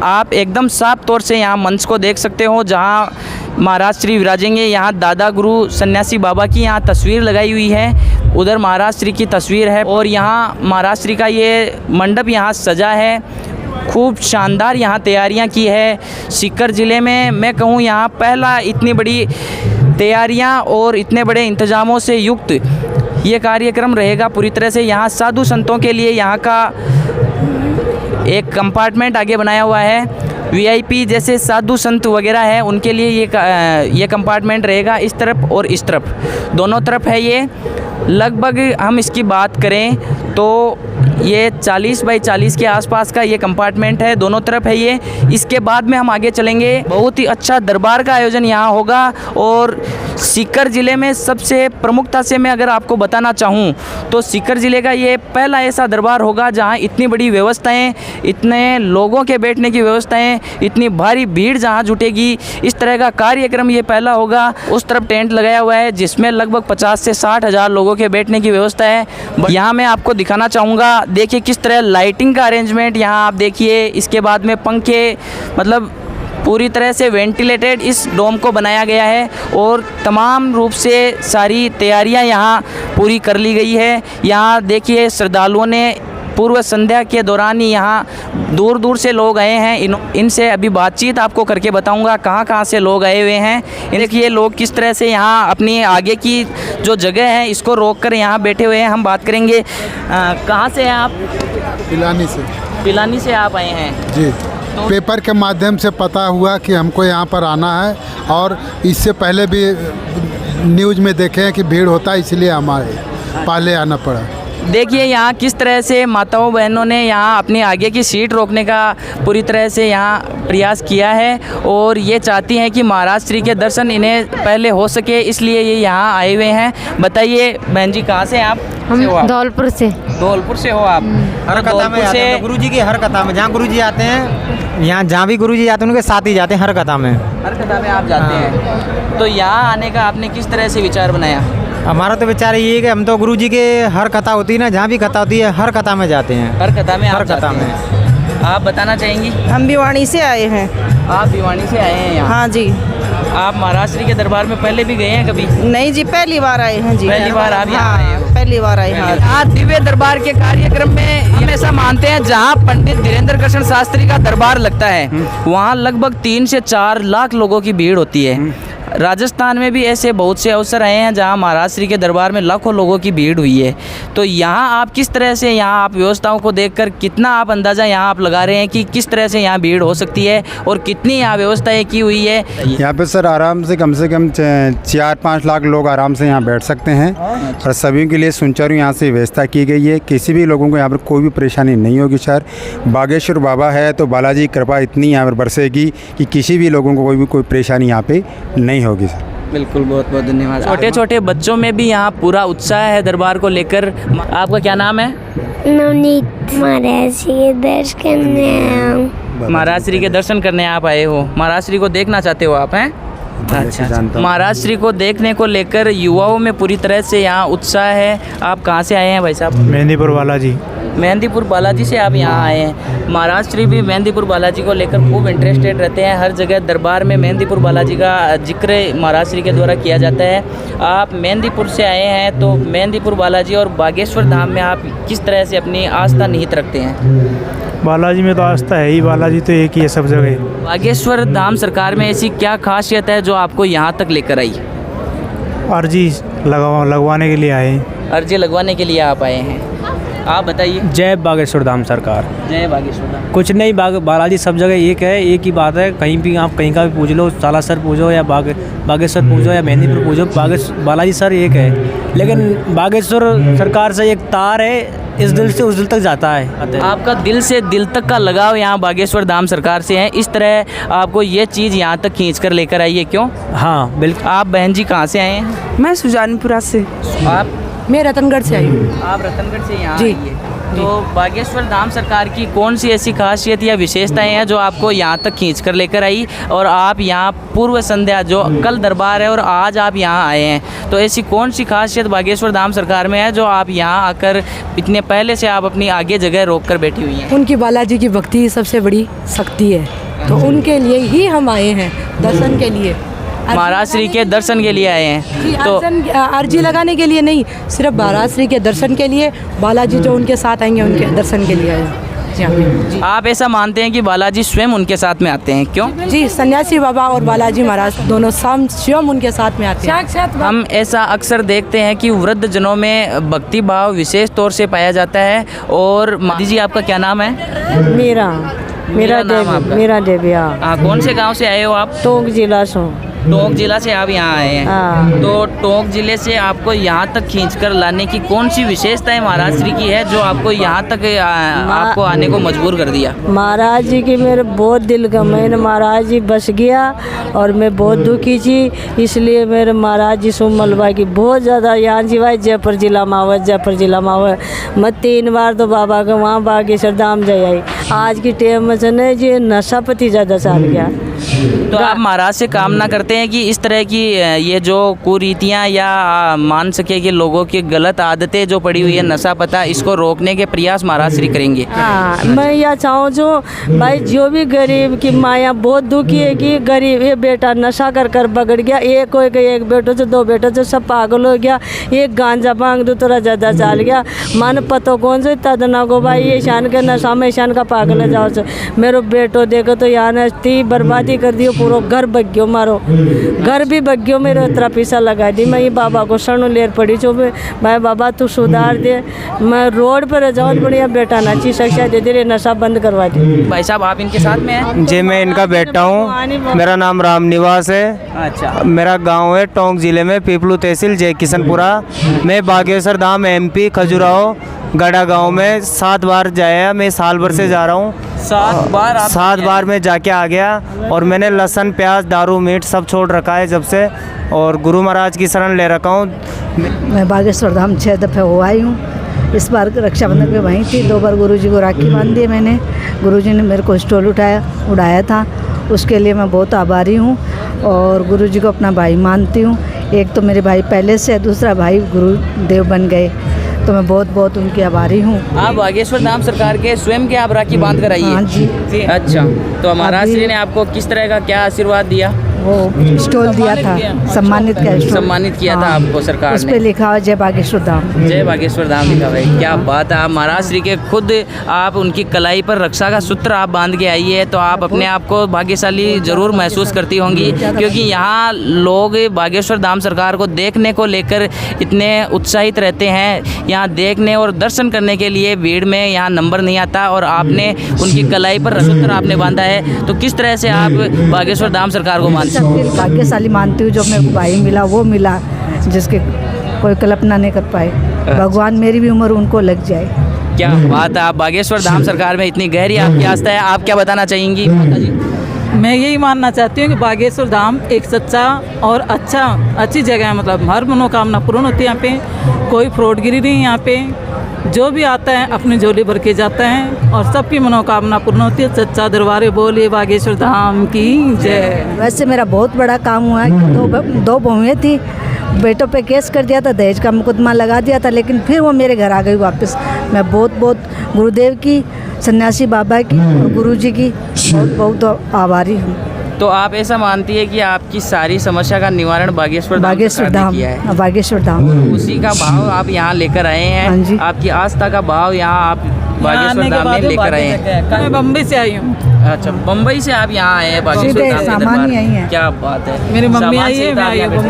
आप एकदम साफ तौर से यहाँ मंच को देख सकते हो, जहाँ महाराज श्री विराजेंगे। यहाँ दादा गुरु सन्यासी बाबा की यहाँ तस्वीर लगाई हुई है, उधर महाराज श्री की तस्वीर है और यहाँ महाराज श्री का ये मंडप यहाँ सजा है। खूब शानदार यहाँ तैयारियाँ की है। सीकर ज़िले में मैं कहूँ यहाँ पहला इतनी बड़ी तैयारियाँ और इतने बड़े इंतज़ामों से युक्त ये कार्यक्रम रहेगा पूरी तरह से। यहाँ साधु संतों के लिए यहाँ का एक कंपार्टमेंट आगे बनाया हुआ है। वीआईपी जैसे साधु संत वगैरह है उनके लिए ये कंपार्टमेंट रहेगा, इस तरफ और इस तरफ, दोनों तरफ है ये। लगभग हम इसकी बात करें तो ये 40 बाई 40 के आसपास का ये कंपार्टमेंट है, दोनों तरफ है ये। इसके बाद में हम आगे चलेंगे। बहुत ही अच्छा दरबार का आयोजन यहाँ होगा और सीकर ज़िले में सबसे प्रमुखता से मैं अगर आपको बताना चाहूँ तो सीकर ज़िले का ये पहला ऐसा दरबार होगा जहाँ इतनी बड़ी व्यवस्थाएं, इतने लोगों के बैठने की व्यवस्थाएं, इतनी भारी भीड़ जहाँ जुटेगी, इस तरह का कार्यक्रम ये पहला होगा। उस तरफ टेंट लगाया हुआ है जिसमें लगभग 50 से 60 हज़ार लोगों के बैठने की व्यवस्था है। यहाँ मैं आपको दिखाना चाहूँगा, देखिए किस तरह लाइटिंग का अरेंजमेंट यहाँ आप देखिए। इसके बाद में पंखे, मतलब पूरी तरह से वेंटिलेटेड इस डोम को बनाया गया है और तमाम रूप से सारी तैयारियां यहाँ पूरी कर ली गई है। यहाँ देखिए श्रद्धालुओं ने पूर्व संध्या के दौरान ही यहाँ दूर दूर से लोग आए हैं। इनसे अभी बातचीत आपको करके बताऊंगा कहाँ कहाँ से लोग आए हुए हैं। देखिए लोग किस तरह से यहाँ अपनी आगे की जो जगह है इसको रोक कर यहाँ बैठे हुए हैं। हम बात करेंगे, कहाँ से हैं आप? पिलानी से। पिलानी से आप आए हैं जी। पेपर के माध्यम से पता हुआ कि हमको यहाँ पर आना है और इससे पहले भी न्यूज़ में देखे हैं कि भीड़ होता है, इसलिए हमारे पहले आना पड़ा। देखिए यहाँ किस तरह से माताओं बहनों ने यहाँ अपनी आगे की सीट रोकने का पूरी तरह से यहाँ प्रयास किया है और ये चाहती हैं कि महाराज श्री के दर्शन इन्हें पहले हो सके, इसलिए ये यहाँ आए हुए हैं। बताइए बहन जी, कहाँ से आप? हम धौलपुर से। धौलपुर से हो आप? हर कथा में आते हैं गुरुजी की, हर कथा में जहाँ गुरुजी आते हैं, यहाँ जहाँ भी गुरुजी आते हैं उनके साथ ही जाते हैं। हर कथा में आप जाते हैं। तो यहाँ आने का आपने किस तरह से विचार बनाया? हमारा तो विचार ये है कि हम तो गुरुजी के हर कथा होती है ना, जहाँ भी कथा होती है हर कथा में जाते हैं। हर कथा में? हर कथा में। आप बताना चाहेंगी? हम भिवानी से आए हैं। आप भिवानी से आए हैं यहाँ? हाँ जी। आप महाराज श्री के दरबार में पहले भी गए हैं कभी? नहीं जी, पहली बार आए हैं जी। पहली बार आप यहाँ आए हैं? पहली बार आए हैं। आज दिव्य दरबार के कार्यक्रम में हम ऐसा मानते हैं जहाँ पंडित धीरेन्द्र कृष्ण शास्त्री का दरबार लगता है वहाँ लगभग 3 से 4 लाख लोगों की भीड़ होती है। राजस्थान में भी ऐसे बहुत से अवसर आए हैं जहां महाराज श्री के दरबार में लाखों लोगों की भीड़ हुई है। तो यहां आप किस तरह से, यहां आप व्यवस्थाओं को देखकर कितना आप अंदाज़ा यहां आप लगा रहे हैं कि किस तरह से यहां भीड़ हो सकती है और कितनी यहाँ व्यवस्थाएं की हुई है? यहाँ पे सर आराम से कम 4-5 लाख लोग आराम से यहाँ बैठ सकते हैं और सभी के लिए सुचारू यहाँ से व्यवस्था की गई है। किसी भी लोगों को यहाँ पर कोई भी परेशानी नहीं होगी सर। बागेश्वर बाबा है तो बालाजी कृपा इतनी यहाँ पर बरसेगी कि किसी भी लोगों को कोई परेशानी यहाँ पे नहीं होगी सर। बिल्कुल, बहुत बहुत धन्यवाद। छोटे छोटे बच्चों में भी यहाँ पूरा उत्साह है दरबार को लेकर। आपका क्या नाम है? नवनीत। महाराज श्री के दर्शन करने। महाराज श्री के दर्शन करने आप आए हो? महाराज श्री को देखना चाहते हो आप? हैं? अच्छा। महाराज श्री को देखने को लेकर युवाओं में पूरी तरह से यहाँ उत्साह है। आप कहाँ से आए हैं भाई साहब? मेहंदीपुर बालाजी। मेहंदीपुर बालाजी से आप यहाँ आए हैं। महाराज श्री भी मेहंदीपुर बालाजी को लेकर खूब इंटरेस्टेड रहते हैं। हर जगह दरबार में मेहंदीपुर बालाजी का जिक्र महाराज श्री के द्वारा किया जाता है। आप मेहंदीपुर से आए हैं तो मेहंदीपुर बालाजी और बागेश्वर धाम में आप किस तरह से अपनी आस्था निहित रखते हैं? बालाजी में तो आस्था है ही, बालाजी तो एक ही है सब जगह। बागेश्वर धाम सरकार में ऐसी क्या खासियत है जो आपको यहाँ तक लेकर आई? अर्जी लगवाने के लिए आए। अर्जी लगवाने के लिए आप आए हैं, आप बताइए। जय बागेश्वर धाम सरकार। जय बागेश्वर धाम। कुछ नहीं, बालाजी सब जगह एक है, एक ही बात है। कहीं भी आप कहीं का भी पूछ लो, सालासर पूछो या बागेश्वर पूछो या मेहंदीपुर पूछो, बालाजी सर एक है। लेकिन बागेश्वर सरकार से एक तार है, इस दिल से उस दिल तक जाता है। आपका दिल से दिल तक का लगाव यहाँ बागेश्वर धाम सरकार से है, इस तरह आपको ये चीज़ यहाँ तक खींच कर लेकर आई है, क्यों? हाँ बिल्कुल। आप बहन जी कहाँ से आए हैं? मैं सुजानपुरा से। आप? मैं रतनगढ़ से आई हूँ। आप रतनगढ़ से यहाँ जी। आई है। तो बागेश्वर धाम सरकार की कौन सी ऐसी खासियत या विशेषताएं हैं जो आपको यहाँ तक खींच कर लेकर आई और आप यहाँ पूर्व संध्या जो कल दरबार है और आज आप यहाँ आए हैं, तो ऐसी कौन सी खासियत बागेश्वर धाम सरकार में है जो आप यहाँ आकर इतने पहले से आप अपनी आगे जगह रोक कर बैठी हुई हैं? उनकी बालाजी की भक्ति ही सबसे बड़ी शक्ति है, तो उनके लिए ही हम आए हैं दर्शन के लिए। महाराज श्री के दर्शन के लिए आए हैं, तो अर्जी लगाने के लिए नहीं, सिर्फ महाराज श्री के दर्शन के लिए, बालाजी जो उनके साथ आएंगे उनके दर्शन के लिए आए हैं। जी। आप ऐसा मानते हैं कि बालाजी स्वयं उनके साथ में आते हैं, क्यों? जी, सन्यासी बाबा और बालाजी महाराज दोनों स्वयं उनके साथ में आते हैं। हम ऐसा अक्सर देखते हैं कि वृद्ध जनों में भक्ति भाव विशेष तौर से पाया जाता है। और मादी जी, आपका क्या नाम है? मेरा नाम आपका? मेरा देविया हाँ, कौन से गांव से आए हो आप? टोंक जिला से। टोंक जिला से आप यहाँ आए हैं। हाँ। तो टोंक जिले से आपको यहाँ तक खींचकर लाने की कौन सी विशेषताएं महाराज श्री की है जो आपको यहाँ तक आपको आने को मजबूर कर दिया? महाराज जी की मेरे बहुत दिल का, मैंने महाराज जी बस गया और मैं बहुत दुखी थी, इसलिए मेरे महाराज जी सो मलबा की बहुत ज़्यादा यहाँ जीवाई जयपुर जिला में आवे, जयपुर जिला में आवे। मैं 3 बार तो बाबा के वहाँ बागेश्वर धाम जा आई। आज की टेम में से नहीं जी नशा पति ज़्यादा चाल गया। तो आप महाराज से कामना करते हैं कि इस तरह की ये जो कुरीतियाँ या मान सके कि लोगों की गलत आदतें जो पड़ी हुई है नशा पता, इसको रोकने के प्रयास महाराज श्री करेंगे? हाँ, मैं यह चाहूँ जो भाई जो भी गरीब की माया बहुत दुखी है कि गरीब ये बेटा नशा कर कर बगड़ गया, एक हो गया, एक बेटो से 2 बेटो से सब पागल हो गया, एक गांजा भांग दो तो ज़्यादा चाल गया, मन पतो कौन से तदना को भाई ये शान के नशा में शान का पागल है जाओ से मेरे बेटो देखो तो यहाँ नस्ती बर्बादी कर दियो, पूरा घर बग गयो, मारो घर भी बग गयो, मेरे इतना पैसा लगा दी। मैं ये बाबा को शरणों लेर पड़ी चो भाई बाबा तू सुधार दे, मैं रोड पर जाऊँ बढ़िया बेटा नाची शिक्षा दे दे, नशा बंद करवा दे। भाई साहब, आप इनके साथ में हैं? जी, मैं इनका बेटा हूँ। मेरा नाम राम निवास है। अच्छा। मेरा गांव है टोंक जिले में पीपलू तहसील जय किशनपुरा। मैं बागेश्वर धाम MP खजुराहो गड़ा गांव में 7 बार जाया। मैं साल भर से जा रहा हूँ। 7 बार? 7 बार मैं जाके आ गया और मैंने लहसुन प्याज दारू मीट सब छोड़ रखा है जब से, और गुरु महाराज की शरण ले रखा हूँ। मैं बागेश्वर धाम 6 दफ़े हो आई हूँ। इस बार रक्षाबंधन पे वहीं थी, 2 बार गुरुजी को राखी बांध दी मैंने। गुरुजी ने मेरे को स्टॉल उड़ाया था, उसके लिए मैं बहुत आभारी हूँ और गुरुजी को अपना भाई मानती हूँ। एक तो मेरे भाई पहले से, दूसरा भाई गुरुदेव बन गए, तो मैं बहुत बहुत उनकी आभारी हूँ। आप बागेश्वर धाम सरकार के स्वयं के आप राखी बांध कर आइए? हाँ जी। अच्छा, तो महाराज श्री ने आपको किस तरह का क्या आशीर्वाद दिया? वो स्टॉल दिया था, सम्मानित किया था आपको सरकार उस ने। पे लिखा हुआ जय बागेश्वर धाम। जय बागेश्वर धाम लिखा भाई, क्या बात है। आप महाराज श्री के खुद आप उनकी कलाई पर रक्षा का सूत्र आप बांध के आई है, तो आप अपने आप को भाग्यशाली जरूर महसूस करती होंगी, क्योंकि यहाँ लोग बागेश्वर धाम सरकार को देखने को लेकर इतने उत्साहित रहते हैं। यहाँ देखने और दर्शन करने के लिए भीड़ में यहाँ नंबर नहीं आता, और आपने उनकी कलाई पर सूत्र आपने बांधा है, तो किस तरह से आप बागेश्वर धाम सरकार को मानते हैं? भाग्यशाली मानती हूँ जो मेरे को भाई मिला, वो मिला जिसके कोई कल्पना नहीं कर पाए। भगवान मेरी भी उम्र उनको लग जाए। क्या बात है। आप बागेश्वर धाम सरकार में इतनी गहरी आपकी आस्था है, आप क्या बताना चाहेंगी माता जी? मैं यही मानना चाहती हूँ कि बागेश्वर धाम एक सच्चा और अच्छी जगह है। मतलब हर मनोकामना पूर्ण होती है यहाँ पे, कोई फ्रॉडगिरी नहीं यहाँ पे। जो भी आता है अपनी झोली भर के जाता है और सबकी मनोकामना पूर्ण होती है। सच्चा दरबारे बोलिए बागेश्वर धाम की जय। वैसे मेरा बहुत बड़ा काम हुआ है। 2 बहुएँ थी, बेटों पे केस कर दिया था, दहेज का मुकदमा लगा दिया था, लेकिन फिर वो मेरे घर आ गई वापस। मैं बहुत गुरुदेव की, सन्यासी बाबा की और गुरुजी की बहुत आभारी हूँ। तो आप ऐसा मानती है कि आपकी सारी समस्या का निवारण बागेश्वर धाम ने किया है? बागेश्वर धाम, उसी का भाव आप यहाँ लेकर आए हैं। हाँ जी। आपकी आस्था का भाव यहाँ आप बागेश्वर धाम में लेकर आए हैं। मैं बम्बई से आई हूँ। अच्छा, बम्बई से आप यहाँ आए हैं बागेश्वर धाम के सामान्य दरबार? यही है। क्या बात है। मेरी मम्मी आई है, मैं आई हूँ बम्बई।